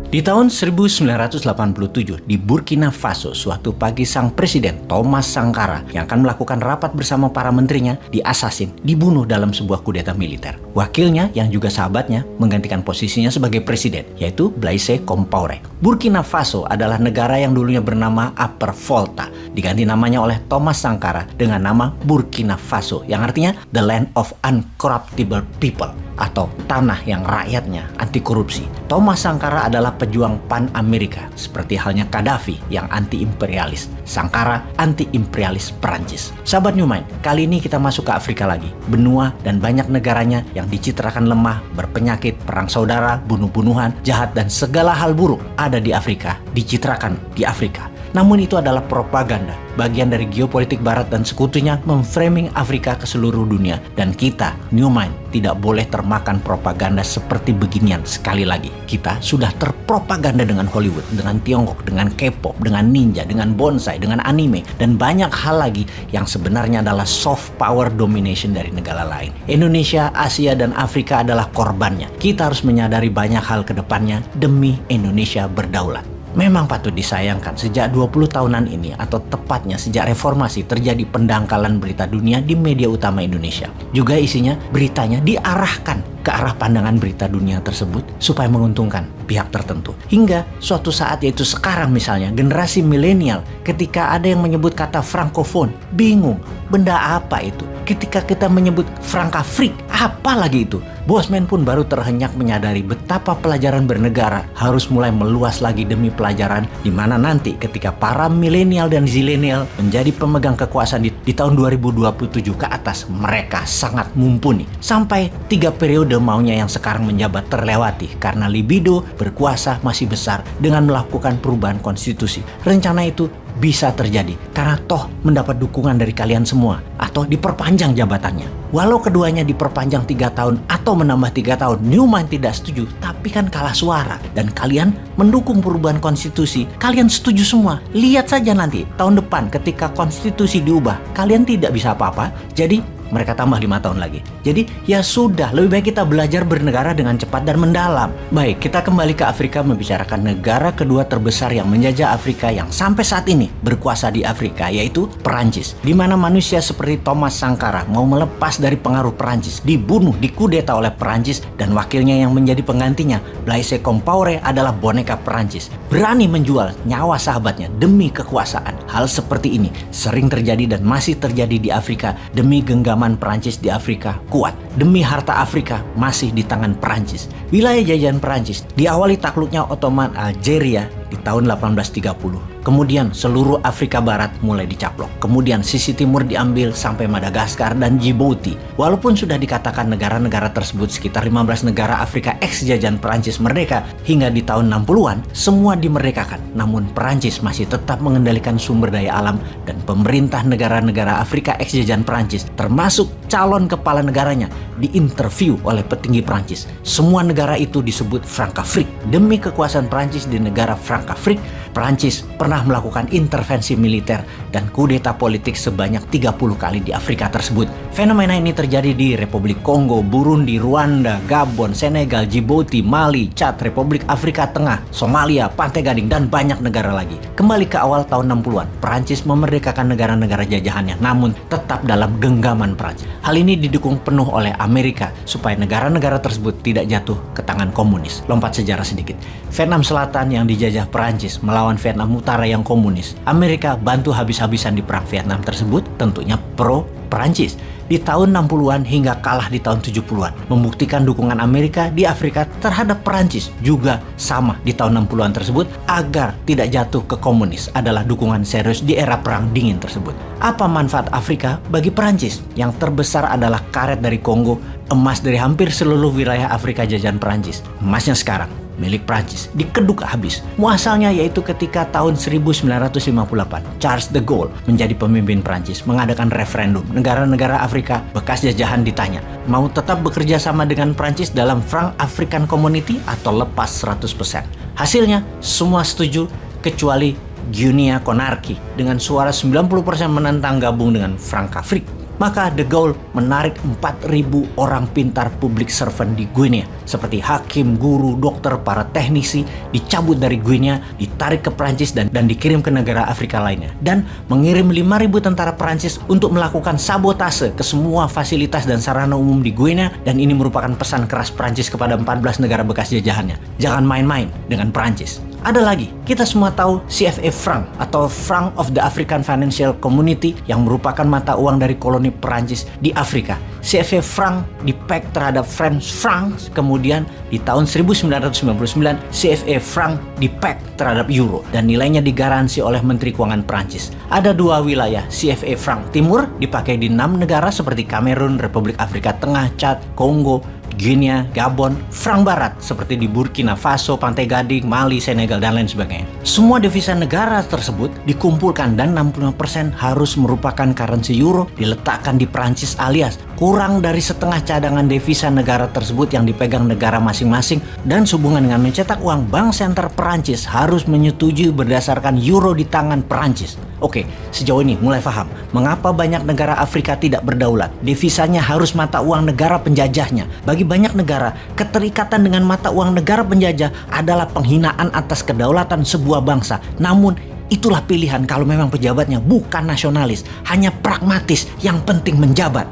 Di tahun 1987 di Burkina Faso, suatu pagi sang presiden Thomas Sankara yang akan melakukan rapat bersama para menterinya diasasin, dibunuh dalam sebuah kudeta militer. Wakilnya yang juga sahabatnya menggantikan posisinya sebagai presiden, yaitu Blaise Compaoré. Burkina Faso adalah negara yang dulunya bernama Upper Volta, diganti namanya oleh Thomas Sankara dengan nama Burkina Faso, yang artinya The Land of Uncorruptible People, atau tanah yang rakyatnya anti korupsi. Thomas Sankara adalah pejuang pan-Amerika, seperti halnya Gaddafi yang anti-imperialis. Sankara anti-imperialis Perancis. Sahabat New Mind, kali ini kita masuk ke Afrika lagi. Benua dan banyak negaranya yang dicitrakan lemah, berpenyakit, perang saudara, bunuh-bunuhan, jahat, dan segala hal buruk ada di Afrika, dicitrakan di Afrika. Namun itu adalah propaganda, bagian dari geopolitik barat dan sekutunya memframing Afrika ke seluruh dunia. Dan kita, New Mind, tidak boleh termakan propaganda seperti beginian. Sekali lagi, kita sudah terpropaganda dengan Hollywood, dengan Tiongkok, dengan K-pop, dengan ninja, dengan bonsai, dengan anime, dan banyak hal lagi yang sebenarnya adalah soft power domination dari negara lain. Indonesia, Asia, dan Afrika adalah korbannya. Kita harus menyadari banyak hal ke depannya demi Indonesia berdaulat. Memang patut disayangkan sejak 20 tahunan ini, atau tepatnya sejak reformasi, terjadi pendangkalan berita dunia di media utama Indonesia. Juga isinya beritanya diarahkan ke arah pandangan berita dunia tersebut supaya menguntungkan pihak tertentu. Hingga suatu saat, yaitu sekarang misalnya, generasi milenial ketika ada yang menyebut kata Francophone, bingung, benda apa itu? Ketika kita menyebut Frankafrik, apa lagi itu? Bosman pun baru terhenyak menyadari betapa pelajaran bernegara harus mulai meluas lagi demi pelajaran, di mana nanti ketika para milenial dan zilenial menjadi pemegang kekuasaan di tahun 2027 ke atas, mereka sangat mumpuni. Sampai 3 periode maunya yang sekarang menjabat terlewati karena libido berkuasa masih besar dengan melakukan perubahan konstitusi. Rencana itu bisa terjadi karena toh mendapat dukungan dari kalian semua, atau diperpanjang jabatannya. Walau keduanya diperpanjang 3 tahun atau menambah 3 tahun, New Mind tidak setuju, tapi kan kalah suara. Dan kalian mendukung perubahan konstitusi, kalian setuju semua. Lihat saja nanti tahun depan ketika konstitusi diubah, kalian tidak bisa apa-apa. Jadi mereka tambah 5 tahun lagi. Jadi ya sudah, lebih baik kita belajar bernegara dengan cepat dan mendalam. Baik, kita kembali ke Afrika membicarakan negara kedua terbesar yang menjajah Afrika yang sampai saat ini berkuasa di Afrika, yaitu Perancis. Di mana manusia seperti Thomas Sankara mau melepas dari pengaruh Perancis, dibunuh, dikudeta oleh Perancis, dan wakilnya yang menjadi penggantinya, Blaise Compaoré, adalah boneka Perancis. Berani menjual nyawa sahabatnya demi kekuasaan. Hal seperti ini sering terjadi dan masih terjadi di Afrika demi genggaman Perancis di Afrika kuat. Demi harta Afrika masih di tangan Perancis. Wilayah jajahan Perancis diawali takluknya Ottoman Algeria di tahun 1830. Kemudian seluruh Afrika Barat mulai dicaplok. Kemudian sisi timur diambil sampai Madagaskar dan Djibouti. Walaupun sudah dikatakan negara-negara tersebut sekitar 15 negara Afrika ex-jajahan Perancis merdeka hingga di tahun 60-an, semua dimerdekakan. Namun Perancis masih tetap mengendalikan sumber daya alam, dan pemerintah negara-negara Afrika ex-jajahan Perancis, termasuk calon kepala negaranya, diinterview oleh petinggi Perancis. Semua negara itu disebut Frankafrik. Demi kekuasaan Perancis di negara Frankafrik, Perancis pernah melakukan intervensi militer dan kudeta politik sebanyak 30 kali di Afrika tersebut. Fenomena ini terjadi di Republik Kongo, Burundi, Rwanda, Gabon, Senegal, Djibouti, Mali, Chad, Republik Afrika Tengah, Somalia, Pantai Gading, dan banyak negara lagi. Kembali ke awal tahun 60-an, Perancis memerdekakan negara-negara jajahannya, namun tetap dalam genggaman Perancis. Hal ini didukung penuh oleh Amerika supaya negara-negara tersebut tidak jatuh ke tangan komunis. Lompat sejarah sedikit. Vietnam Selatan yang dijajah Perancis melawan Vietnam Utara yang komunis. Amerika bantu habis-habisan di perang Vietnam tersebut, tentunya pro Perancis. Di tahun 60-an hingga kalah di tahun 70-an. Membuktikan dukungan Amerika di Afrika terhadap Perancis juga sama di tahun 60-an tersebut agar tidak jatuh ke komunis adalah dukungan serius di era perang dingin tersebut. Apa manfaat Afrika bagi Perancis? Yang terbesar adalah karet dari Kongo, emas dari hampir seluruh wilayah Afrika jajahan Perancis. Emasnya sekarang milik Prancis dikeduk habis. Muasalnya yaitu ketika tahun 1958 Charles de Gaulle menjadi pemimpin Prancis mengadakan referendum. Negara-negara Afrika bekas jajahan ditanya, mau tetap bekerja sama dengan Prancis dalam Frank African Community atau lepas 100%. Hasilnya semua setuju kecuali Guinea Conakry dengan suara 90% menentang gabung dengan Frankafrik. Maka De Gaulle menarik 4.000 orang pintar public servant di Guinea, seperti hakim, guru, dokter, para teknisi, dicabut dari Guinea, ditarik ke Prancis dan dikirim ke negara Afrika lainnya. Dan mengirim 5.000 tentara Prancis untuk melakukan sabotase ke semua fasilitas dan sarana umum di Guinea, dan ini merupakan pesan keras Prancis kepada 14 negara bekas jajahannya. Jangan main-main dengan Prancis. Ada lagi, kita semua tahu CFA franc atau Franc of the African Financial Community yang merupakan mata uang dari koloni Perancis di Afrika. CFA franc dipeg terhadap French francs, kemudian di tahun 1999 CFA franc dipeg terhadap euro dan nilainya digaransi oleh Menteri Keuangan Perancis. Ada 2 wilayah CFA franc timur dipakai di 6 negara seperti Kamerun, Republik Afrika Tengah, Chad, Kongo, Guinea, Gabon, franc barat seperti di Burkina Faso, Pantai Gading, Mali, Senegal, dan lain sebagainya. Semua devisa negara tersebut dikumpulkan dan 65% harus merupakan currency euro diletakkan di Prancis, alias kurang dari setengah cadangan devisa negara tersebut yang dipegang negara masing-masing, dan sehubungan dengan mencetak uang, Bank Senter Perancis harus menyetujui berdasarkan euro di tangan Perancis. Oke, sejauh ini mulai paham mengapa banyak negara Afrika tidak berdaulat. Devisanya harus mata uang negara penjajahnya. Bagi banyak negara, keterikatan dengan mata uang negara penjajah adalah penghinaan atas kedaulatan sebuah bangsa. Namun, itulah pilihan kalau memang pejabatnya bukan nasionalis, hanya pragmatis, yang penting menjabat.